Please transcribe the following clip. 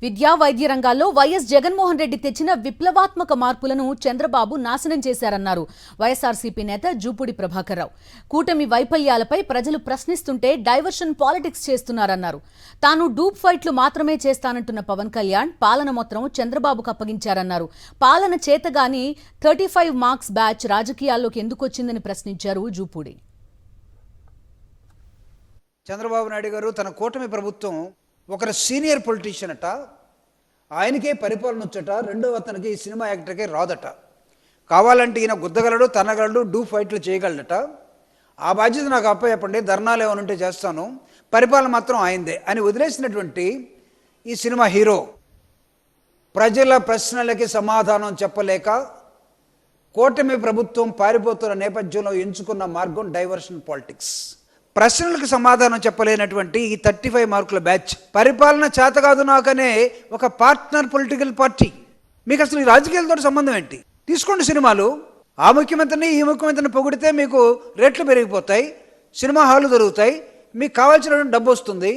విద్యా వైద్య రంగాల్లో వైఎస్ జగన్మోహన్ రెడ్డి తెచ్చిన విప్లవాత్మక మార్పులను చంద్రబాబు నాశనం చేశారన్నారు వైఎస్ఆర్సీపీ నేత జూపూడి ప్రభాకర్ రావు. కూటమి వైఫల్యాలపై ప్రజలు ప్రశ్నిస్తుంటే డైవర్షన్ పాలిటిక్స్ చేస్తున్నారన్నారు. తాను డూప్ ఫైట్లు మాత్రమే చేస్తానంటున్న పవన్ కళ్యాణ్ పాలన మొత్తం చంద్రబాబుకు అప్పగించారన్నారు. పాలన చేతగాని 35 మార్క్స్ బ్యాచ్ రాజకీయాల్లోకి ఎందుకొచ్చిందని ప్రశ్నించారు జూపూడి. చంద్రబాబు నాయుడు గారు తన కూటమి ప్రభుత్వం ఒకరు సీనియర్ పొలిటీషియన్ అట, ఆయనకే పరిపాలన వచ్చట, రెండో అతనికి ఈ సినిమా యాక్టర్కే రాదట. కావాలంటే ఈయన గుద్దగలడు, తనగలడు, డూ ఫైట్లు చేయగలడట. ఆ బాధ్యత నాకు అప్పచెప్పండి, ధర్నాలు ఏమనుంటే చేస్తాను, పరిపాలన మాత్రం ఆయనదే అని వదిలేసినటువంటి ఈ సినిమా హీరో ప్రజల ప్రశ్నలకి సమాధానం చెప్పలేక కూటమి ప్రభుత్వం పారిపోతున్న నేపథ్యంలో ఎంచుకున్న మార్గం డైవర్షన్ పాలిటిక్స్. ప్రశ్నలకు సమాధానం చెప్పలేనటువంటి ఈ 35 మార్కుల బ్యాచ్ పరిపాలన చేత కాదు నాకనే ఒక పార్ట్నర్ పొలిటికల్ పార్టీ. మీకు అసలు ఈ రాజకీయాలతో సంబంధం ఏంటి? తీసుకోండి సినిమాలు, ఆ ముఖ్యమంత్రిని ఈ ముఖ్యమంత్రిని పొగిడితే మీకు రేట్లు పెరిగిపోతాయి, సినిమా హాలు దొరుకుతాయి, మీకు కావాల్సినటువంటి డబ్బు వస్తుంది.